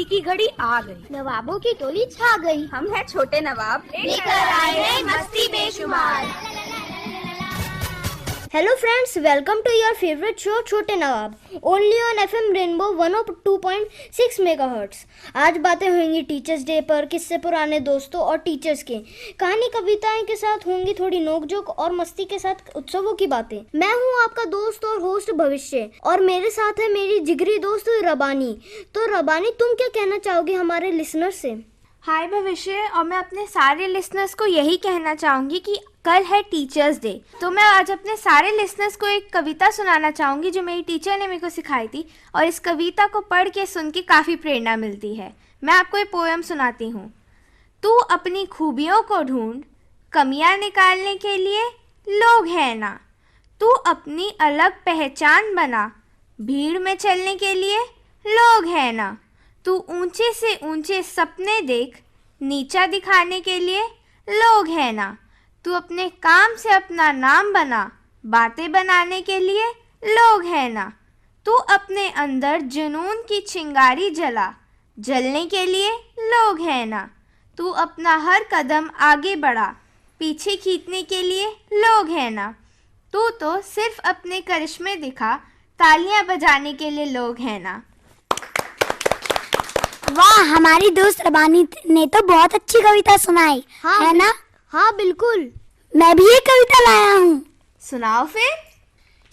की घड़ी आ गई, नवाबों की टोली छा गई। हम हैं छोटे नवाब, लेकर आए हैं मस्ती बेशुमार। Hello friends, welcome to your favourite show Chhote Nawab, only on FM rainbow 102.6 megahertz. आज बातें होंगी टीचर्स डे पर, किससे पुराने दोस्तों और टीचर्स के, कहानी कविताएं के साथ होंगी थोड़ी नोकझोंक और मस्ती के साथ उत्सवों की बातें। मैं हूं आपका दोस्त और होस्ट भविष्य, और मेरे साथ है मेरी जिगरी दोस्त रबानी। तो रबानी, तुम क्या कहना चाहोगी हमारे लिसनर से? हाय भविष्य, और मैं अपने सारे लिसनर्स को यही कहना चाहूँगी कि कल है टीचर्स डे। तो मैं आज अपने सारे लिसनर्स को एक कविता सुनाना चाहूँगी जो मेरी टीचर ने मेरे को सिखाई थी, और इस कविता को पढ़ के सुन के काफ़ी प्रेरणा मिलती है। मैं आपको एक पोएम सुनाती हूँ। तू अपनी खूबियों को ढूंढ, कमियाँ निकालने के लिए लोग हैं ना। तू अपनी अलग पहचान बना, भीड़ में चलने के लिए लोग हैं ना। तू ऊंचे से ऊंचे सपने देख, नीचा दिखाने के लिए लोग हैं ना। तू अपने काम से अपना नाम बना, बातें बनाने के लिए लोग हैं ना। तू अपने अंदर जुनून की चिंगारी जला, जलने के लिए लोग हैं ना। तू अपना हर कदम आगे बढ़ा, पीछे खींचने के लिए लोग हैं ना। तू तो सिर्फ अपने करिश्मे दिखा, तालियां बजाने के लिए लोग हैं ना। वाह, हमारी दोस्त रबानी ने तो बहुत अच्छी कविता सुनाई, है ना? हाँ बिल्कुल, मैं भी एक कविता लाया हूँ। सुनाओ फिर।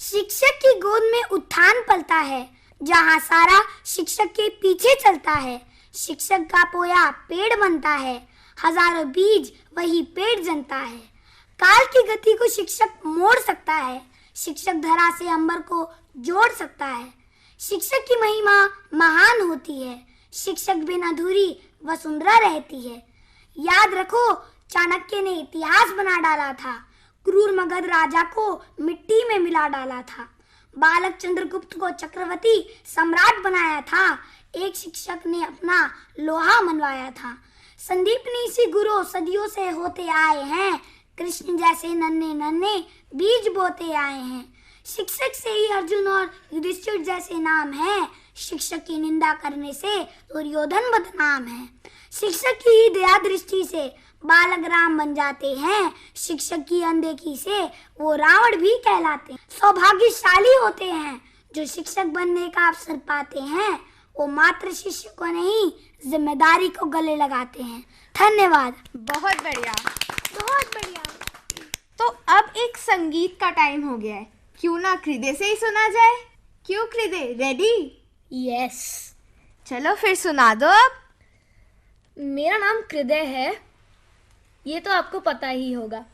शिक्षक की गोद में उत्थान पलता है, जहाँ सारा शिक्षक के पीछे चलता है। शिक्षक का पोया पेड़ बनता है, हजारों बीज वही पेड़ जनता है। काल की गति को शिक्षक मोड़ सकता है, शिक्षक धरा से अंबर को जोड़ सकता है। शिक्षक की महिमा महान होती है, शिक्षक बिन अधूरी वसुंधरा रहती है। याद रखो, चाणक्य ने इतिहास बना डाला था, क्रूर मगध राजा को मिट्टी में मिला डाला था। बालक चंद्रगुप्त को चक्रवर्ती सम्राट बनाया था, एक शिक्षक ने अपना लोहा मनवाया था। संदीपनी सी गुरु सदियों से होते आए हैं, कृष्ण जैसे नन्हे नन्हे बीज बोते आए हैं। शिक्षक से ही अर्जुन और युधिष्ठिर जैसे नाम हैं, शिक्षक की निंदा करने से दुर्योधन बदनाम है। शिक्षक की ही दया दृष्टि से बालक राम बन जाते हैं, शिक्षक की अनदेखी से वो रावण भी कहलाते हैं। सौभाग्यशाली होते हैं जो शिक्षक बनने का अवसर पाते हैं, वो मात्र शिष्य को नहीं जिम्मेदारी को गले लगाते हैं। धन्यवाद। बहुत बढ़िया, बहुत बढ़िया। तो अब एक संगीत का टाइम हो गया है, क्यों ना कृदे से ही सुना जाए। क्यों कृदे, रेडी? यस। चलो फिर सुना दो अब। मेरा नाम कृदय है, ये तो आपको पता ही होगा।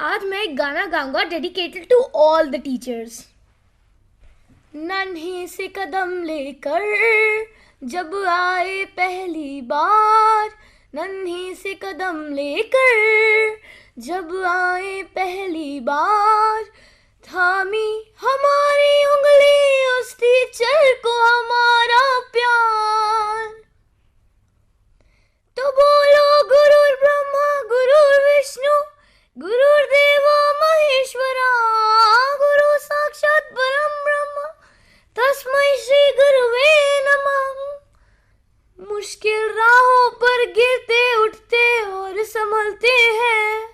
आज मैं एक गाना गाऊंगा dedicated to all the teachers. नन्हे से कदम लेकर जब आए पहली बार, नन्हे से कदम लेकर जब आए पहली बार, थामी हमारी उंगली उस टीचर को हमारा प्यार। तो बोलो गुरुर ब्रह्मा गुरुर विष्णु गुरुर्देवो महेश्वरा, गुरु साक्षात परम ब्रह्म तस्मै श्री गुरुवे नमः। मुश्किल राहों पर गिरते उठते और संभलते हैं,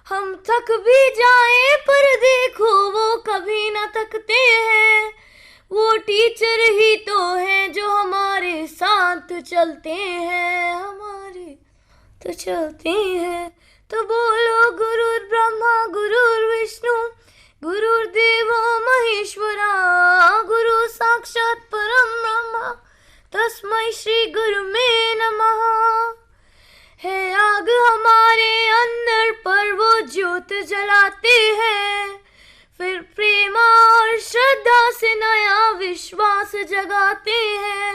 हम थक भी जाए पर देखो वो कभी न थकते हैं। वो टीचर ही तो हैं जो हमारे साथ चलते हैं, हमारे तो चलते हैं। तो बोलो गुरुर ब्रह्मा गुरुर विष्णु गुरुर्देवो महेश्वरा, गुरु साक्षात परम ब्रह्म तस्मै श्री गुरुवे नमः। है आग हमारे अंदर पर वो ज्योत जलाते हैं, फिर प्रेम और श्रद्धा से नया विश्वास जगाते हैं।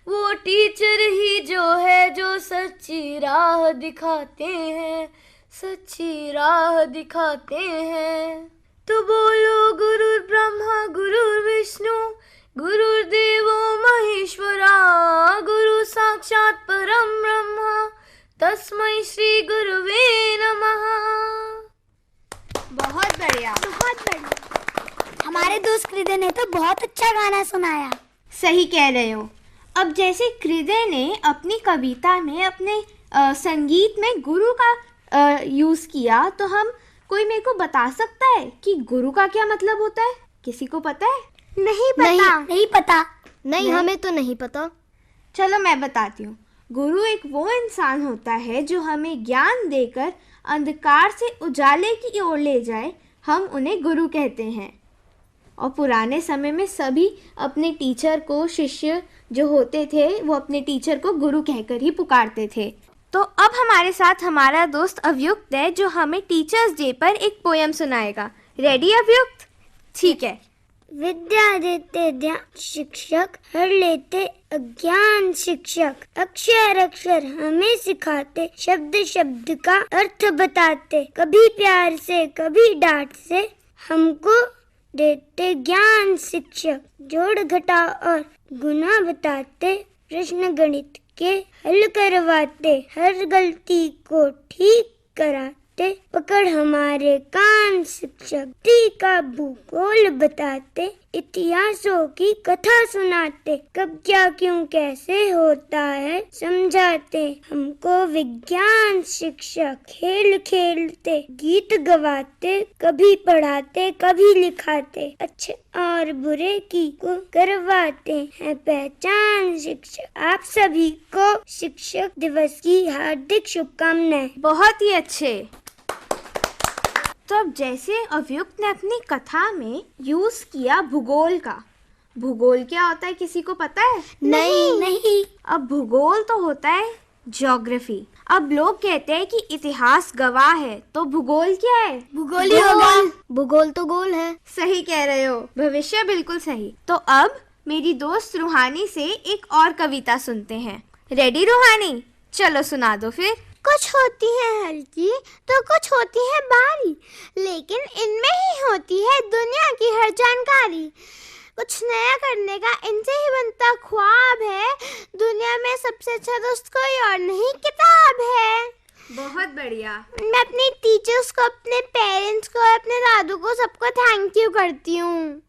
वो टीचर ही जो है जो सच्ची राह दिखाते हैं, सच्ची राह दिखाते हैं। तो बोलो गुरुर ब्रह्मा गुरुर विष्णु गुरुर्देवो महेश्वरा, गुरु साक्षात परम ब्रह्म तस्मै श्री गुरुवे नमः। बहुत बढ़िया, बहुत बढ़िया। हमारे दोस्त कृदय ने तो बहुत अच्छा गाना सुनाया। सही कह रहे हो। अब जैसे कृदय ने अपनी कविता में अपने संगीत में गुरु का यूज़ किया, तो हम कोई मेरे को बता सकता है कि गुरु का क्या मतलब होता है? किसी को पता है? नहीं पता। नहीं पता। नहीं, हमें तो नहीं पता। चलो मैं बताती हूँ। गुरु एक वो इंसान होता है जो हमें ज्ञान देकर अंधकार से उजाले की ओर ले जाए, हम उन्हें गुरु कहते हैं। और पुराने समय में सभी अपने टीचर को, शिष्य जो होते थे वो अपने टीचर को गुरु कहकर ही पुकारते थे। तो अब हमारे साथ हमारा दोस्त अवयुक्त है जो हमें टीचर्स डे पर एक पोयम सुनाएगा। रेडी अवयुक्त? ठीक है। विद्या देते ध्यान शिक्षक, हर लेते अज्ञान शिक्षक, अक्षर अक्षर हमें सिखाते, शब्द शब्द का अर्थ बताते, कभी प्यार से कभी डांट से हमको देते ज्ञान शिक्षक, जोड़ घटा और गुना बताते, प्रश्न गणित के हल करवाते, हर गलती को ठीक कराते, पकड़ हमारे कान शिक्षक, टी का भूगोल बताते, इतिहासों की कथा सुनाते, कब क्या क्यों कैसे होता है समझाते, हमको विज्ञान शिक्षक, खेल खेलते गीत गवाते, कभी पढ़ाते कभी लिखाते, अच्छे और बुरे की को करवाते हैं पहचान शिक्षक। आप सभी को शिक्षक दिवस की हार्दिक शुभकामनाएं। बहुत ही अच्छे। तो अब जैसे अवयुक्त ने अपनी कथा में यूज किया भूगोल का, भूगोल क्या होता है किसी को पता है? नहीं। अब भूगोल तो होता है ज्योग्राफी। अब लोग कहते हैं कि इतिहास गवाह है, तो भूगोल क्या है? भूगोल ही होगा। भूगोल तो गोल है। सही कह रहे हो, भविष्य बिल्कुल सही। तो अब मेरी दोस्त रूहानी से एक और कविता सुनते हैं। रेडी रूहानी? चलो सुना दो फिर। कुछ होती है हल्की तो कुछ होती है भारी, लेकिन इनमें ही होती है दुनिया की हर जानकारी। कुछ नया करने का इनसे ही बनता ख्वाब है, दुनिया में सबसे अच्छा दोस्त कोई और नहीं किताब है। बहुत बढ़िया। मैं अपने टीचर्स को, अपने पेरेंट्स को, अपने दादू को, सबको थैंक यू करती हूँ।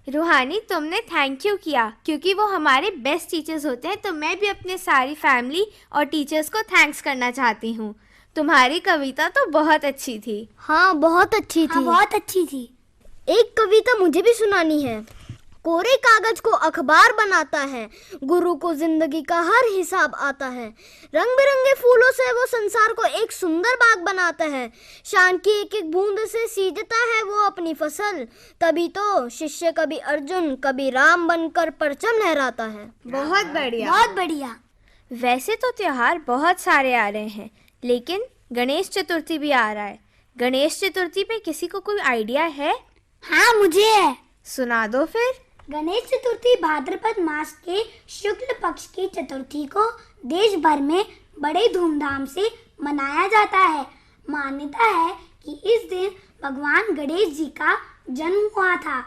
रूहानी, तुमने थैंक यू किया क्योंकि वो हमारे बेस्ट टीचर्स होते हैं, तो मैं भी अपने सारी फैमिली और टीचर्स को थैंक्स करना चाहती हूँ। तुम्हारी कविता तो बहुत अच्छी थी। हाँ, बहुत अच्छी थी। बहुत अच्छी थी। एक कविता मुझे भी सुनानी है। कोरे कागज को अखबार बनाता है, गुरु को जिंदगी का हर हिसाब आता है, रंग बिरंगे फूलों से वो संसार को एक सुंदर बाग बनाता है, शान की एक एक बूंद से सींचता है वो अपनी फसल, तभी तो शिष्य कभी अर्जुन कभी राम बनकर परचम लहराता है। बहुत बढ़िया। बहुत बढ़िया। वैसे तो त्योहार बहुत सारे आ रहे हैं, लेकिन गणेश चतुर्थी भी आ रहा है। गणेश चतुर्थी पे किसी को कोई आइडिया है? हाँ, मुझे है। सुना दो फिर। गणेश चतुर्थी भाद्रपद मास के शुक्ल पक्ष की चतुर्थी को देश भर में बड़े धूमधाम से मनाया जाता है। मान्यता है कि इस दिन भगवान गणेश जी का जन्म हुआ था।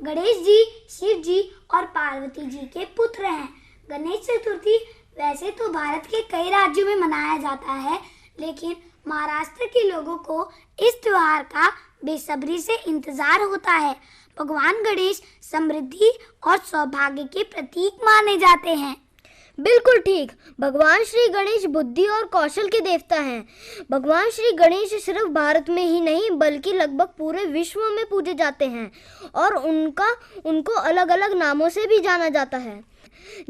गणेश जी शिव जी और पार्वती जी के पुत्र हैं। गणेश चतुर्थी वैसे तो भारत के कई राज्यों में मनाया जाता है, लेकिन महाराष्ट्र के लोगों को इस त्योहार का बेसब्री से इंतजार होता है। भगवान गणेश समृद्धि और सौभाग्य के प्रतीक माने जाते हैं। बिल्कुल ठीक। भगवान श्री गणेश बुद्धि और कौशल के देवता हैं। भगवान श्री गणेश सिर्फ भारत में ही नहीं बल्कि लगभग पूरे विश्व में पूजे जाते हैं और उनको अलग अलग नामों से भी जाना जाता है।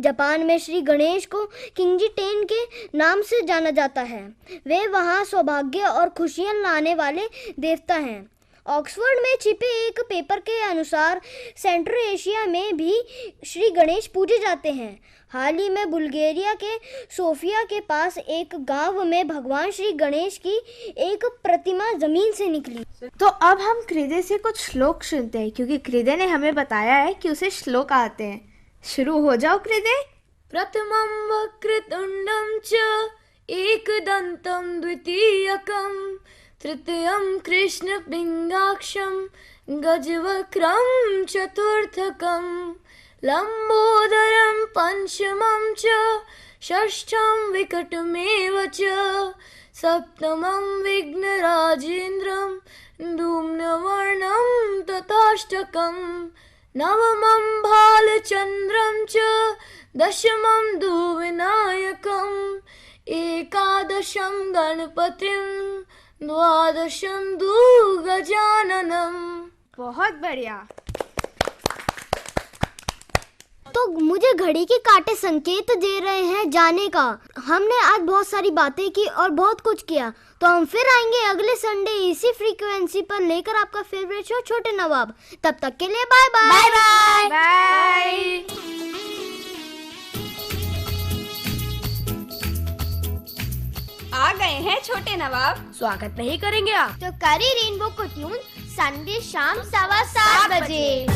जापान में श्री गणेश को किंजी टेन के नाम से जाना जाता है। वे वहाँ सौभाग्य और खुशियाँ लाने वाले देवता हैं। ऑक्सफोर्ड में छिपे एक पेपर के अनुसार सेंट्रल एशिया में भी श्री गणेश पूजे जाते हैं। हाल ही में बुल्गारिया के सोफिया के पास एक गांव में भगवान श्री गणेश की एक प्रतिमा जमीन से निकली। तो अब हम कृदय से कुछ श्लोक सुनते हैं, क्योंकि कृदय ने हमें बताया है कि उसे श्लोक आते हैं। शुरू हो जाओ कृदय। प्रथमं वक्रतुंडं च एकदन्तं द्वितीयकं तृतीयं कृष्णपिंगाक्षं गजवक्त्रं चतुर्थकं लंबोदरं पंचमं च षष्ठं विकटमेव च सप्तमं विघ्नराजेन्द्रं धूम्रवर्णं तथाष्टकं नवमं भालचन्द्रं च दशमं दुविनायकम् एकादशं गणपतिं द्वादशं गजाननम्। बहुत बढ़िया। तो मुझे घड़ी के कांटे संकेत दे रहे हैं जाने का। हमने आज बहुत सारी बातें की और बहुत कुछ किया, तो हम फिर आएंगे अगले संडे इसी फ्रीक्वेंसी पर लेकर आपका फेवरेट शो छोटे नवाब। तब तक के लिए बाय बाय। Bye bye. आ गए हैं छोटे नवाब। स्वागत नहीं करेंगे आप? तो करी रेनबो को ट्यून संडे शाम 7:15 बजे।